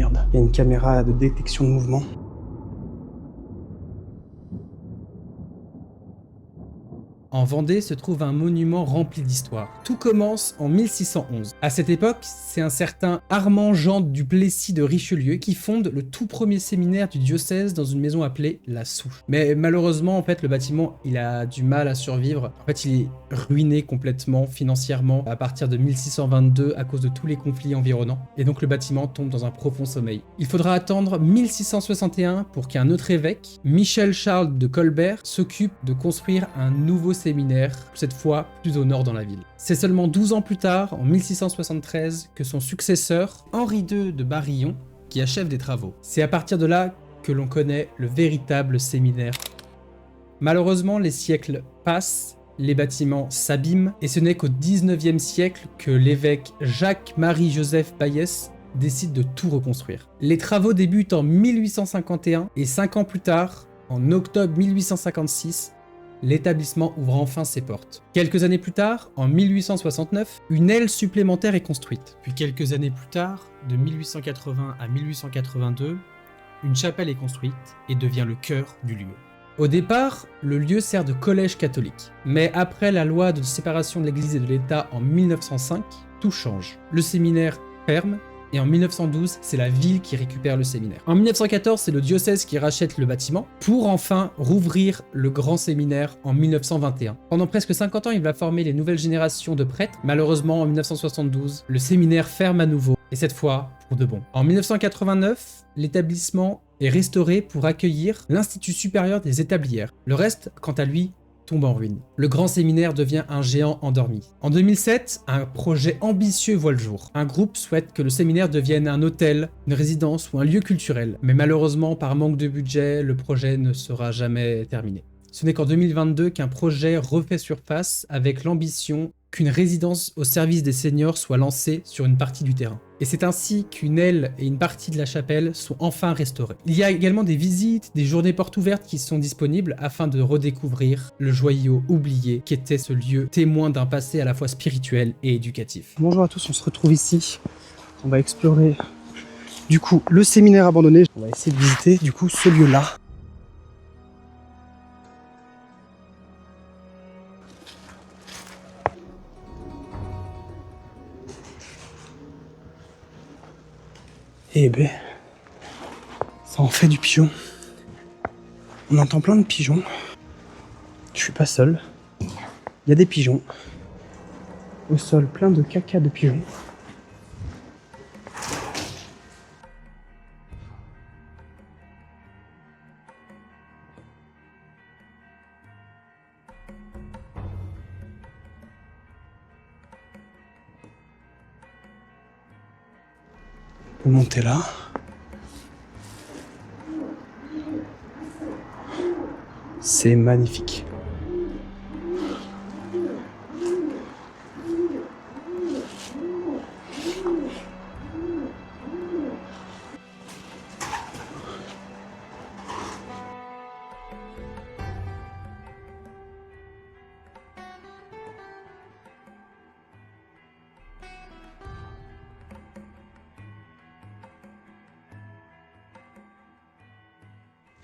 merde. Il y a une caméra de détection de mouvement. En Vendée se trouve un monument rempli d'histoire. Tout commence en 1611. À cette époque, c'est un certain Armand Jean du Plessis de Richelieu qui fonde le tout premier séminaire du diocèse dans une maison appelée La Souche. Mais malheureusement, en fait, le bâtiment, il a du mal à survivre. En fait, il est ruiné complètement financièrement à partir de 1622 à cause de tous les conflits environnants. Et donc le bâtiment tombe dans un profond sommeil. Il faudra attendre 1661 pour qu'un autre évêque, Michel Charles de Colbert, s'occupe de construire un nouveau séminaire, cette fois plus au nord dans la ville. C'est seulement 12 ans plus tard, en 1673, que son successeur, Henri II de Barillon, qui achève des travaux. C'est à partir de là que l'on connaît le véritable séminaire. Malheureusement, les siècles passent, les bâtiments s'abîment, et ce n'est qu'au 19e siècle que l'évêque Jacques-Marie-Joseph Baillès décide de tout reconstruire. Les travaux débutent en 1851, et 5 ans plus tard, en octobre 1856, l'établissement ouvre enfin ses portes. Quelques années plus tard, en 1869, une aile supplémentaire est construite. Puis quelques années plus tard, de 1880 à 1882, une chapelle est construite et devient le cœur du lieu. Au départ, le lieu sert de collège catholique. Mais après la loi de séparation de l'Église et de l'État en 1905, tout change. Le séminaire ferme, et en 1912, c'est la ville qui récupère le séminaire. En 1914, c'est le diocèse qui rachète le bâtiment pour enfin rouvrir le grand séminaire en 1921. Pendant presque 50 ans, il va former les nouvelles générations de prêtres. Malheureusement, en 1972, le séminaire ferme à nouveau, et cette fois pour de bon. En 1989, l'établissement est restauré pour accueillir l'Institut supérieur des établières. Le reste, quant à lui, tombe en ruine. Le grand séminaire devient un géant endormi. En 2007, un projet ambitieux voit le jour. Un groupe souhaite que le séminaire devienne un hôtel, une résidence ou un lieu culturel. Mais malheureusement, par manque de budget, le projet ne sera jamais terminé. Ce n'est qu'en 2022 qu'un projet refait surface avec l'ambition qu'une résidence au service des seniors soit lancée sur une partie du terrain. Et c'est ainsi qu'une aile et une partie de la chapelle sont enfin restaurées. Il y a également des visites, des journées portes ouvertes qui sont disponibles afin de redécouvrir le joyau oublié qu'était ce lieu témoin d'un passé à la fois spirituel et éducatif. Bonjour à tous, on se retrouve ici. On va explorer du coup le séminaire abandonné. On va essayer de visiter du coup ce lieu-là. Eh ben, ça en fait du pigeon. On entend plein de pigeons. Je suis pas seul. Il y a des pigeons. Au sol, plein de caca de pigeons. On peut monter là. C'est magnifique.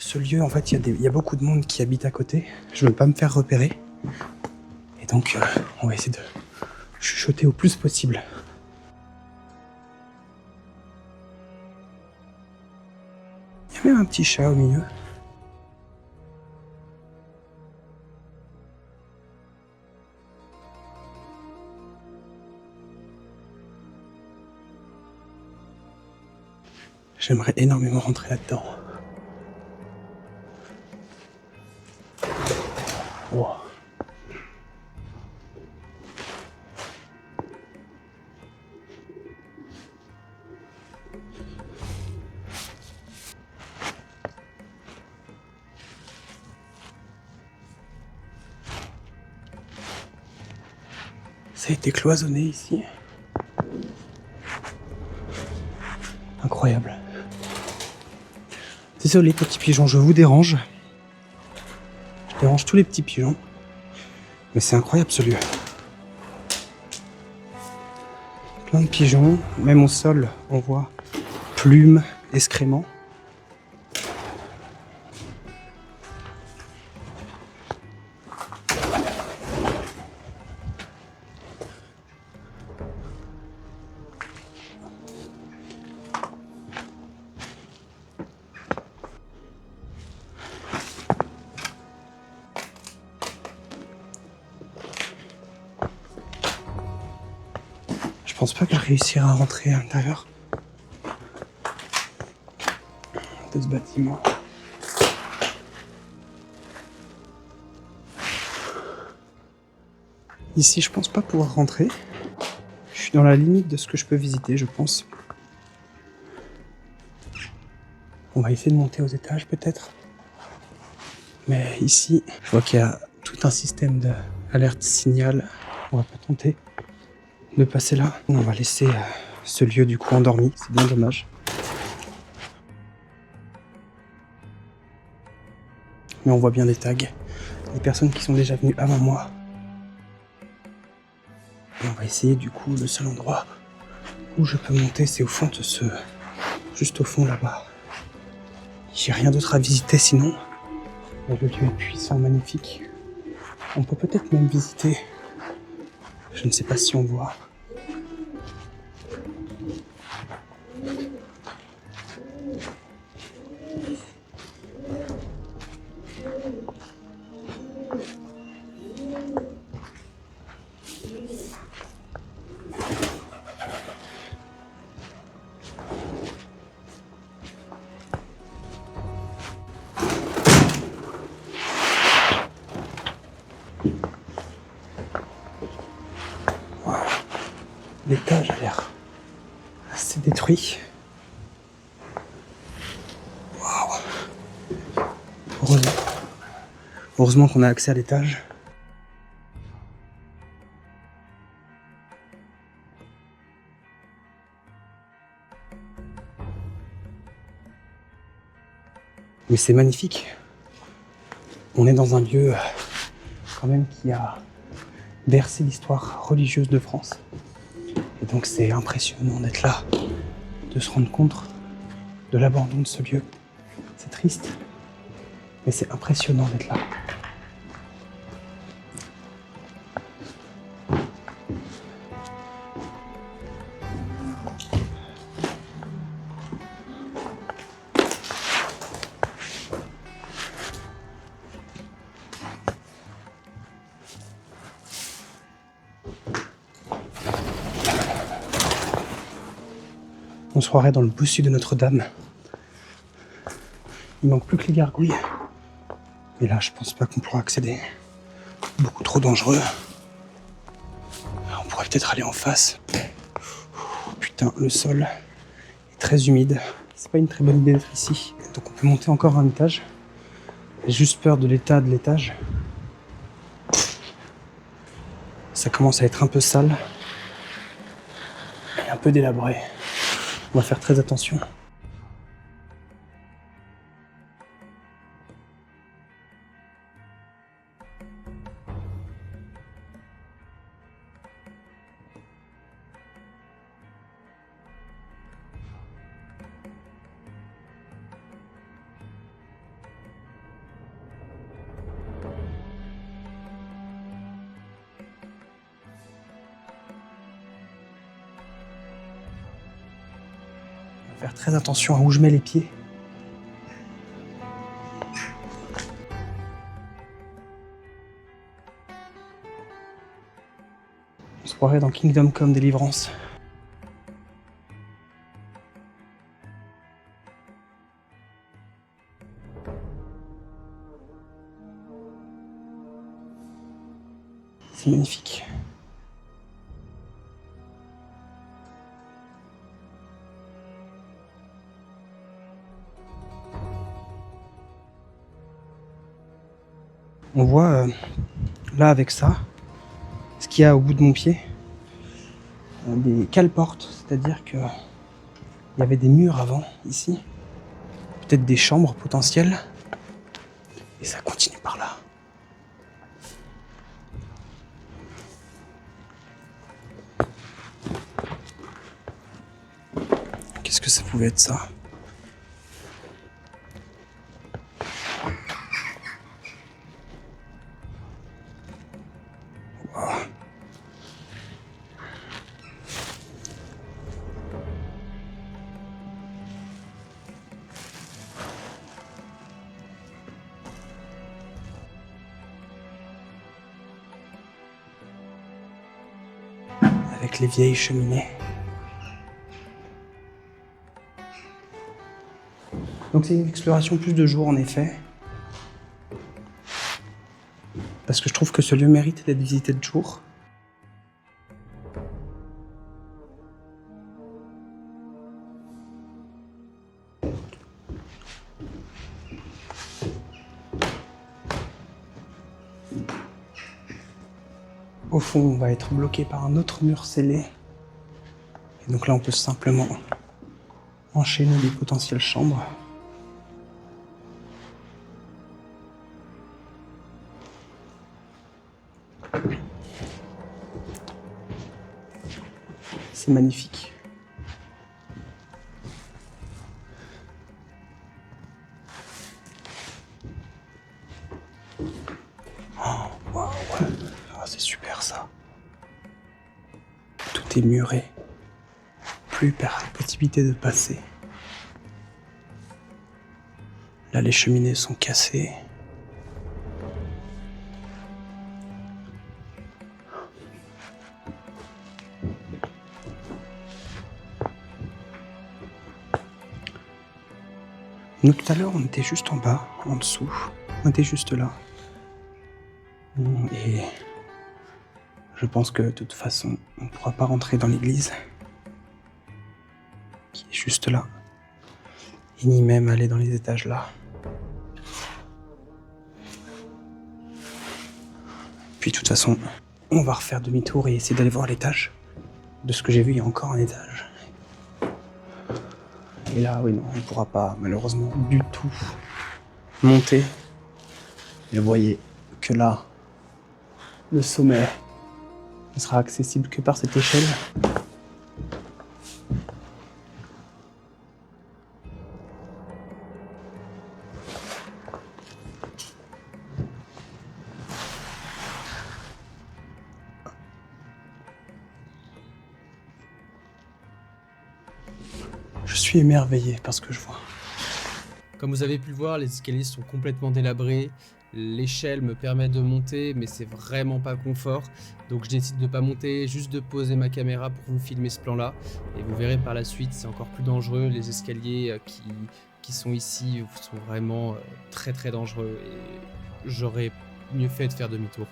Ce lieu, en fait, il y a beaucoup de monde qui habite à côté. Je veux pas me faire repérer. Et donc, on va essayer de chuchoter au plus possible. Il y a même un petit chat au milieu. J'aimerais énormément rentrer là-dedans. Wow. Ça a été cloisonné ici. Incroyable. Désolé petits pigeons, je vous dérange. Je dérange tous les petits pigeons. Mais c'est incroyable ce lieu. Plein de pigeons, même au sol, on voit plumes, excréments. Je pense pas que je réussirai à rentrer à l'intérieur de ce bâtiment. Ici, je pense pas pouvoir rentrer. Je suis dans la limite de ce que je peux visiter, je pense. On va essayer de monter aux étages, peut-être. Mais ici, je vois qu'il y a tout un système d'alerte signal. On va pas tenter de passer là. On va laisser ce lieu du coup endormi. C'est bien dommage. Mais on voit bien les tags. Les personnes qui sont déjà venues avant moi. Et on va essayer du coup, le seul endroit où je peux monter, c'est au fond de ce... juste au fond là-bas. J'ai rien d'autre à visiter sinon. Le lieu est puissant, magnifique. On peut peut-être même visiter. Je ne sais pas si on voit. L'étage a l'air assez détruit. Waouh. Heureusement qu'on a accès à l'étage. Mais c'est magnifique. On est dans un lieu quand même qui a bercé l'histoire religieuse de France. Et donc c'est impressionnant d'être là, de se rendre compte de l'abandon de ce lieu. C'est triste, mais c'est impressionnant d'être là. On se croirait dans le bossu de Notre-Dame. Il manque plus que les gargouilles. Mais là, je pense pas qu'on pourra accéder. Beaucoup trop dangereux. On pourrait peut-être aller en face. Putain, le sol est très humide. C'est pas une très bonne idée d'être ici. Donc on peut monter encore un étage. J'ai juste peur de l'état de l'étage. Ça commence à être un peu sale. Et un peu délabré. On va faire très attention. Faire très attention à où je mets les pieds. On se croirait dans Kingdom Come Deliverance. C'est magnifique. On voit là avec ça, ce qu'il y a au bout de mon pied, des cale-portes, c'est-à-dire que il y avait des murs avant ici, peut-être des chambres potentielles, et ça continue par là. Qu'est-ce que ça peut pouvait être ça. Wow. Avec les vieilles cheminées. Donc c'est une exploration plus de jour en effet. Parce que je trouve que ce lieu mérite d'être visité de jour. Au fond, on va être bloqué par un autre mur scellé. Et donc là, on peut simplement enchaîner les potentielles chambres. C'est magnifique. Oh, waouh. Ah, c'est super ça. Tout est muré. Plus possibilité de passer. Là, les cheminées sont cassées. Nous, tout à l'heure, on était juste en bas, en dessous. On était juste là. Et je pense que de toute façon, on ne pourra pas rentrer dans l'église, qui est juste là. Et ni même aller dans les étages là. Puis de toute façon, on va refaire demi-tour et essayer d'aller voir l'étage. De ce que j'ai vu, il y a encore un étage. Et là, oui, non, on ne pourra pas, malheureusement, du tout monter. Et vous voyez que là, le sommet ne sera accessible que par cette échelle. Je suis émerveillé par ce que je vois. Comme vous avez pu le voir, les escaliers sont complètement délabrés. L'échelle me permet de monter, mais c'est vraiment pas confort. Donc je décide de pas monter, juste de poser ma caméra pour vous filmer ce plan-là. Et vous verrez par la suite, c'est encore plus dangereux. Les escaliers qui sont ici sont vraiment très très dangereux. Et j'aurais mieux fait de faire demi-tour.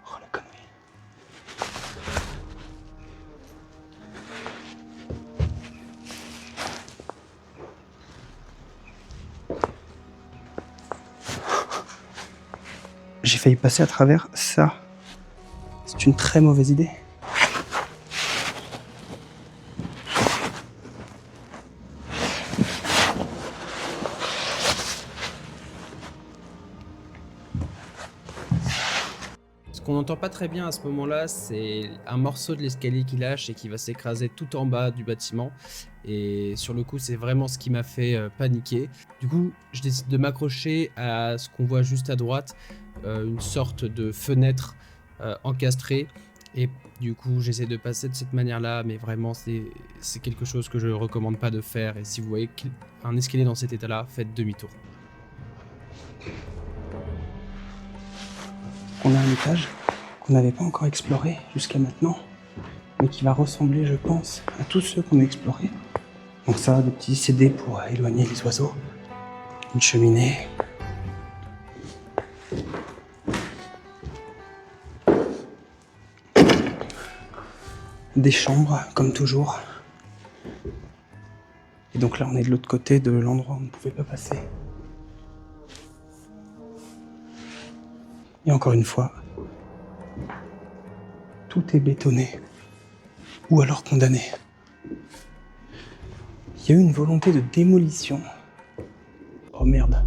Oh la connerie. J'ai failli passer à travers ça. C'est une très mauvaise idée. Ce qu'on n'entend pas très bien à ce moment-là, c'est un morceau de l'escalier qui lâche et qui va s'écraser tout en bas du bâtiment. Et sur le coup, c'est vraiment ce qui m'a fait paniquer. Du coup, je décide de m'accrocher à ce qu'on voit juste à droite, une sorte de fenêtre encastrée. Et du coup, j'essaie de passer de cette manière-là, mais vraiment, c'est quelque chose que je ne recommande pas de faire. Et si vous voyez un escalier dans cet état-là, faites demi-tour. On a un étage qu'on n'avait pas encore exploré jusqu'à maintenant, mais qui va ressembler, je pense, à tous ceux qu'on a explorés. Donc ça, des petits CD pour éloigner les oiseaux, une cheminée, des chambres, comme toujours. Et donc là, on est de l'autre côté de l'endroit où on ne pouvait pas passer. Et encore une fois, tout est bétonné, ou alors condamné. Il y a eu une volonté de démolition. Oh merde.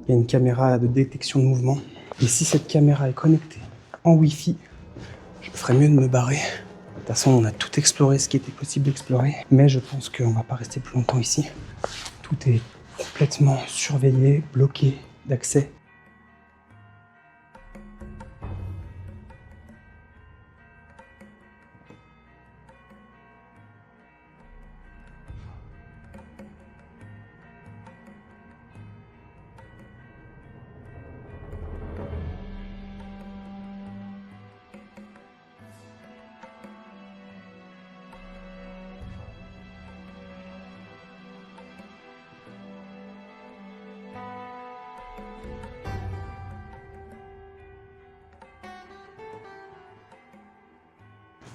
Il y a une caméra de détection de mouvement. Et si cette caméra est connectée en Wi-Fi, je ferais mieux de me barrer. De toute façon, on a tout exploré, ce qui était possible d'explorer. Mais je pense qu'on va pas rester plus longtemps ici. Tout est complètement surveillé, bloqué d'accès.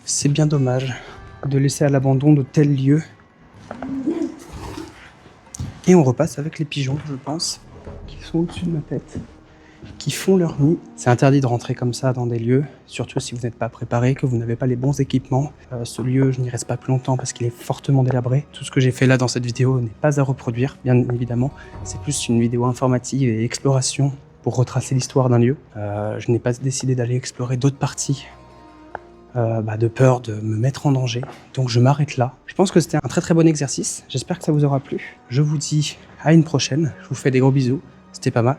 C'est bien dommage de laisser à l'abandon de tels lieux. Et on repasse avec les pigeons, je pense, qui sont au-dessus de ma tête, qui font leur nid. C'est interdit de rentrer comme ça dans des lieux, surtout si vous n'êtes pas préparé, que vous n'avez pas les bons équipements. Ce lieu, je n'y reste pas plus longtemps parce qu'il est fortement délabré. Tout ce que j'ai fait là dans cette vidéo n'est pas à reproduire, bien évidemment. C'est plus une vidéo informative et exploration pour retracer l'histoire d'un lieu. Je n'ai pas décidé d'aller explorer d'autres parties de peur de me mettre en danger. Donc je m'arrête là. Je pense que c'était un très très bon exercice. J'espère que ça vous aura plu. Je vous dis à une prochaine. Je vous fais des gros bisous. C'était pas mal.